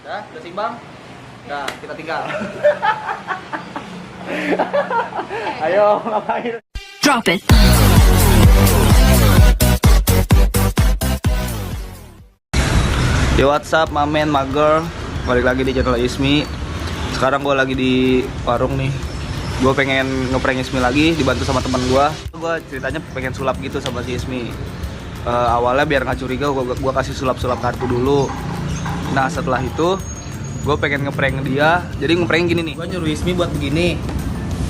Udah seimbang? Udah, kita tinggal. Ayo, ngapain? Drop it. Yo, what's up, my man, my girl. Balik lagi di channel Ismi. Sekarang gue lagi di warung nih. Gue pengen ngeprank Ismi lagi, dibantu sama teman gue. Gue ceritanya pengen sulap gitu sama si Ismi. Awalnya biar nggak curiga, gue kasih sulap-sulap kartu dulu. Nah, setelah itu gue pengen ngeprank dia. Jadi ngeprank gini nih. Gue nyuruh Ismi buat begini.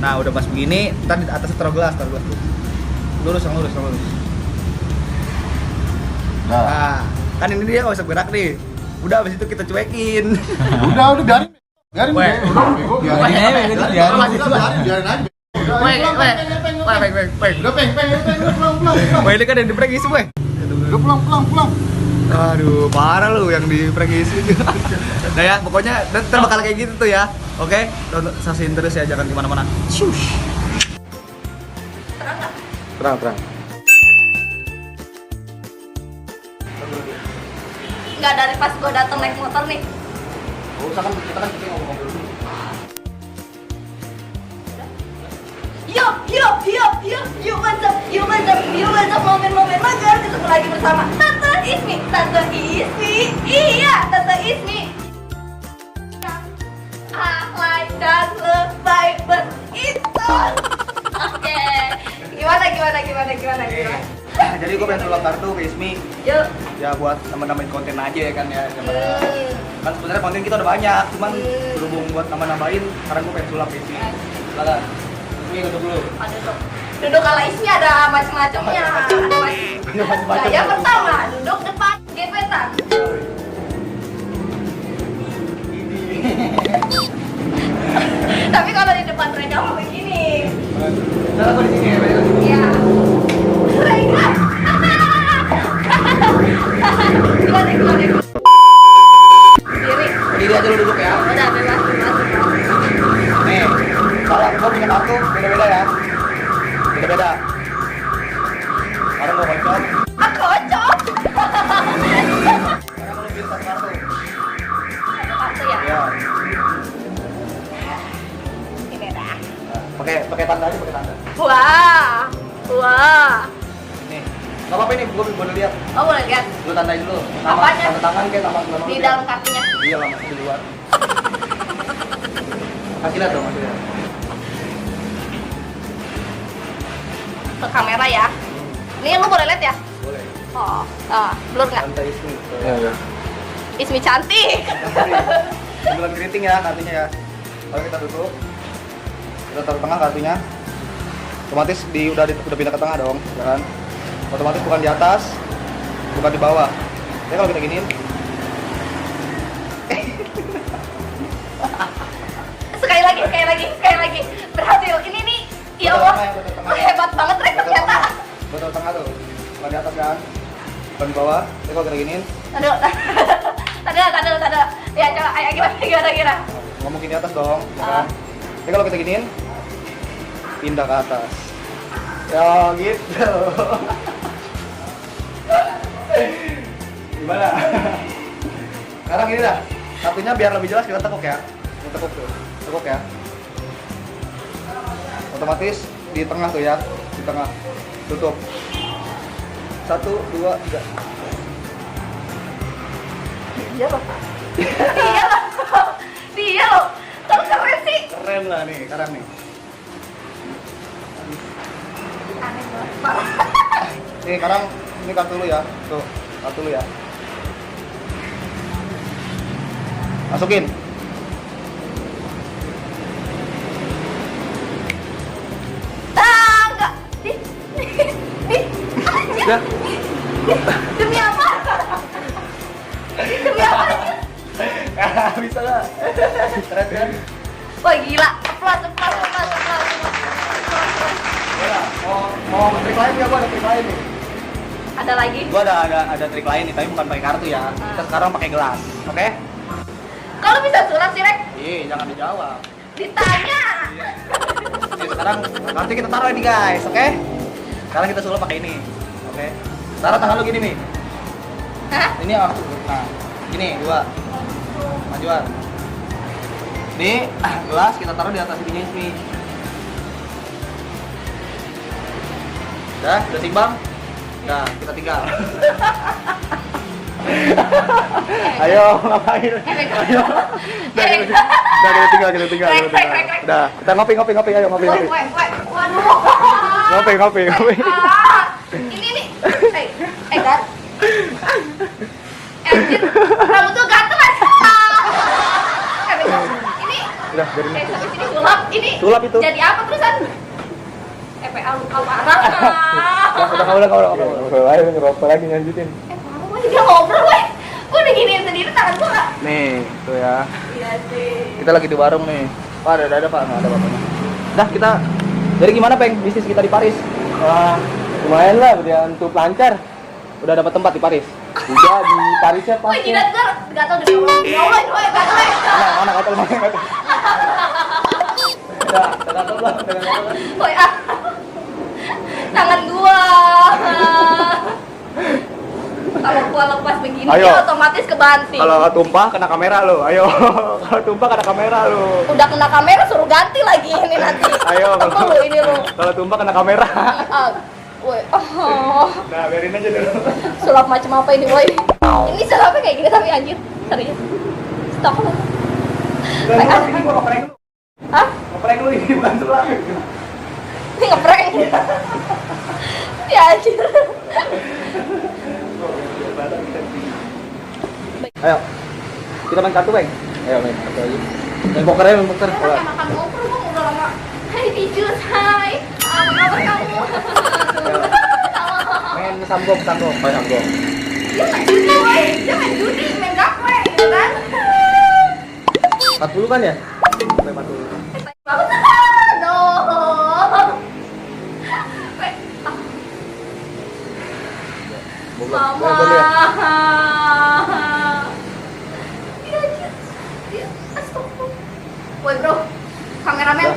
Nah, udah pas begini, ntar di atasnya taruh gelas tuh. Lurus. Nah, kan ini dia nggak bisa gerak nih. Udah, abis itu kita cuekin. Udah biarin. Biarin Weh. bego. Biarin aja. Udah peng. Pulang. Wah, ini kan yang di-prank Ismi, weh. Udah pulang. Aduh, parah lu yang di-prank Ismi. Nah ya, pokoknya ntar bakal kayak gitu tuh ya. Oke, saksiin terus ya, jangan kemana-mana. Shush. Terang. Enggak, dari pas gue datang naik motor nih. Oh, kita kan ngomong-ngomong dulu. Yuk, mantap, momen magar ketemu lagi bersama Tante Ismi. Iya, Tante Ismi. Alay dan lebay berinton. Oke. Gimana? Jadi gue pengen sulap kartu ke Ismi. Yuk. Ya buat nambah-nambahin konten aja ya kan ya. Kan sebenarnya konten kita udah banyak, cuman berhubung buat nambah-nambahin, sekarang gue pengen sulap ke Ismi. Silakan. Ismi duduk dulu. Duduk kalau Ismi ada macam-macamnya. Nah, yang pertama, duduk depan gebetan. Tapi kalau di depan mereka mau begini. Sekarang gue di sini ya. Iya. Mereka. Gimana? Diri. Berdiri aja lu duduk ya. Udah bebas. Nih, kalau gue punya kartu beda-beda ya. Beda-beda. Sekarang gue kocok. Kocok. Sekarang lu pilih satu kartu. Kartu ya. Ya. Ini dah. Pakai tanda aja, pakai tanda. Wah. Nih, nggak apa-apa nih, gue boleh lihat. Oh, boleh lihat Lu tandain dulu. Apanya? Tanda tangan kayak tambah selama di dalam kartunya. Iya lah, masih di luar. Kasih lihat dong, kasih lihat. Ke kamera ya. Ini lu boleh lihat ya? Boleh. Oh, blur nggak? Tanda Ismi. Iya. Ismi cantik. Sebelum keriting ya kartunya ya. Lalu kita tutup. Kita taruh tengah kartunya. Otomatis udah pindah ke tengah dong, ya kan? Otomatis bukan di atas, bukan di bawah. Ya kalau kita giniin. Sekali lagi. Berhasil. Ini nih. Ya Allah. Hebat banget Rek ternyata. Betul tengah tuh. Bukan di atas kan? Bukan di bawah. Ya kalau kita giniin. Aduh. Tadi. Ya coba ayo gimana? Nggak mungkin di atas dong, ya kan? Ya kalau kita giniin, pindah ke atas. Ya gitu. Gimana? Sekarang gini dah. Kartunya biar lebih jelas kita tekuk ya. Kita tekuk tuh. Tekuk ya. Otomatis di tengah tuh ya. Di tengah. Tutup. 1, 2, 3. Dia loh. Kalau keren sih. Keren lah nih, sekarang nih. Aneh banget. Nih, sekarang ini kartu lu ya. Tuh, kartu lu ya. Masukin. Enggak. Udah. Demi apa? Bisa nggak? Keren kan? Wah gila. Applause. Ya, mau trik lain nggak? Gua ada trik lain nih. Ada lagi? Gua ada trik lain nih, tapi bukan pakai kartu ya. Kita sekarang pakai gelas, oke? Kalau bisa sulap sih Rek. Jangan dijawab. Ditanya. Jadi sekarang kartu kita taruh ini guys, oke? Sekarang kita sulap pakai ini, oke? Taruh tangan lu gini nih. Hah? Ini aku. Nah, gini 2. Jual. Nih, gelas kita taruh di atas ininya Ismi. Udah timbang? Nah, kita tinggal. Ayo, ngapain? Ayo. Udah, kita tinggal. Udah, kita ngopi, ayo ngopi. Waduh. Ngopi. Ini nih. Gar. Anjir, rambut tuh ganteng aja. Ini. Udah, biarin. Sampai sini sulap. Ini. Sulap itu. Jadi apa terusan? PA luka parah. Udah, ayo ngerokok lagi lanjutin. Parah gue dia ngobrol gue. Gue udah giniin sendiri tangan gue nggak. Nih, tuh ya. Iya sih. Kita lagi di warung nih. Pak, ada Pak, nggak ada bapaknya. Dah kita. Jadi gimana Peng bisnis kita di Paris? Wah, lumayan lah, berjalan tuh lancar. Udah dapat tempat di Paris? Udah di Parisnya Wah, pasti. jidat gue gatal deh. Ya Allah, itu gatal. Mana gatel. Udah gatel lah. Woi, tangan gua. Kalau gua lepas begini, Ayo. dia otomatis kebanting. Kalau tumpah kena kamera lo. Ayo. Kalau tumpah kena kamera lo. Udah kena kamera suruh ganti lagi ini nanti. Ayo. Apa lu ini lu? Kalau tumpah kena kamera. Woi, oh. Nah, biarin aja dulu. Sulap macam apa ini, woi? Ini sulapnya kayak gini tapi anjir. Serius. Stop. Ini gua ngeprank lu. Hah? Ngeprank lu ini bukan sulap. Ini ngeprank. Ya anjir. Ayo. Kita main kartu, Peng. Ayo main kartu aja. Main poker aja, main poker. Kayak makan ngobrol bang udah lama. Hai Pijus, hai. Apa kabar kamu? Main samgok. Main samgok. Dia main judi, woi. Dia main judi, main gakwe, gitu kan? 40 kan ya? Sampai 40. Bagus. Aduh. Weh, Mama. Dia astagfirullah. Woi bro, kameramen.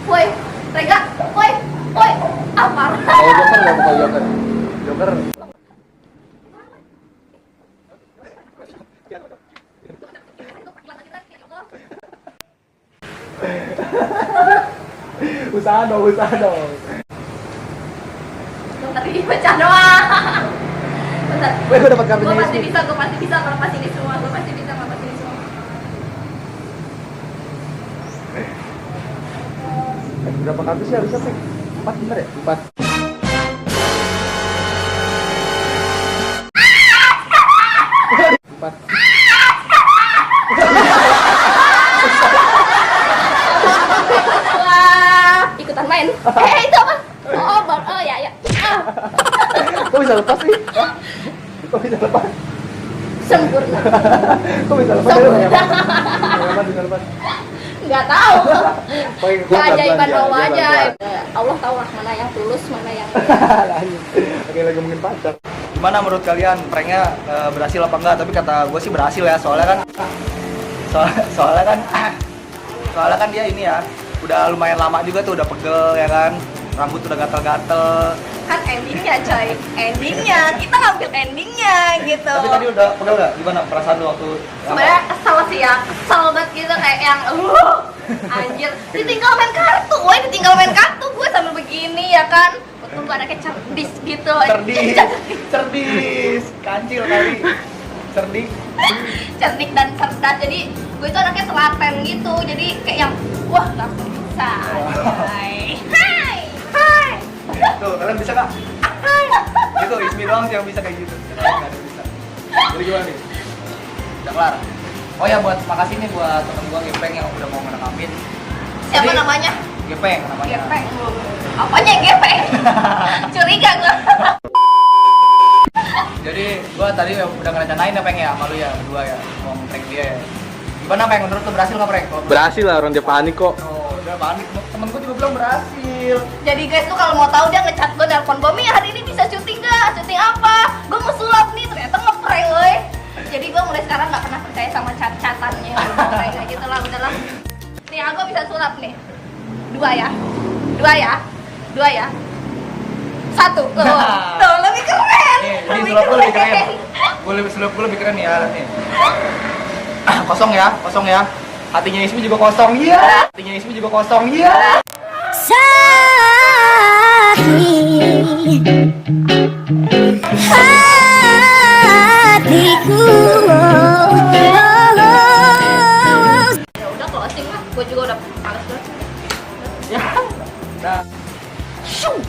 Woi, Rega. Woi. Apa? Kalau Joker nggak mau Joker. Joker. Usaha dong. Tadi dibaca doang. Bentar. Weh, gue dapat kartunya Gue pasti Ismi. bisa ngelepas ini semua. Gue pasti bisa ngelepas ini semua. Berapa kartu sih harusnya, Peng? 4 bener ya? 4. Wah, ikutan main. Itu apa? Oh ya. Kok bisa lepas sih? Kok bisa lepas? Sempurna. Kok bisa lepas? Sempurna. Bisa lepas. Nggak tahu. Paling Keajaiban Allah aja. Allah tahu lah mana yang tulus, mana yang Oke, lagi ngomongin pacar. Gimana menurut kalian pranknya berhasil apa enggak? Tapi kata gue sih berhasil ya, soalnya kan dia ini ya udah lumayan lama juga tuh, udah pegel ya kan, rambut udah gatel-gatel. kan endingnya coy, endingnya kita ngambil endingnya gitu. Tapi tadi udah pegel nggak? Gimana perasaan lu waktu? Sebenarnya kesel sih ya, kesel banget gitu kayak yang anjir, ditinggal main kartu, woi ditinggal main kartu gue sambil begini ya kan. Betul gue anaknya cerdas gitu. Cerdas, kancil kali. Cerdik dan cerdas, jadi gue itu anaknya telaten gitu, jadi kayak yang wah langsung bisa. Hai. Tuh, kalian bisa nggak? Gitu, Ismi doang sih yang bisa kayak gitu. Nggak ada yang bisa. Jadi gimana nih? Udah kelar. Oh ya, makasih nih buat temen gua Gepeng yang udah mau ngerekamin. Siapa Jadi, namanya? Gepeng namanya. Gepeng. Apanya Gepeng? Curiga gue. Jadi gua tadi udah ngerencanain ya Peng ya, sama lu ya, berdua ya, mau nge-prank dia ya. Gimana Peng, menurut lu berhasil nggak prank? Berhasil lah, orang dia panik kok. Oh, udah panik. Temen gua juga bilang berhasil. Jadi guys tuh kalau mau tahu dia ngechat gue, nelpon gue, Mi hari ini bisa syuting gak? Syuting apa? Gue mau sulap nih, ternyata nge-prank woy. Jadi gue mulai sekarang gak pernah percaya sama chat-chatannya. Kayak gitu lah, udahlah. Nih aku bisa sulap nih. Dua ya. Satu. Tuh lebih keren. Nih, ini sulap gua lebih keren. Sulap gua lebih keren nih ya, nih. Kosong ya, kosong ya. Hatinya Ismi juga kosong, iya. Hatinya Ismi juga kosong, iya. Hatiku. Ya udah closing lah, gue juga udah males banget. Ya. Nah. Shoo.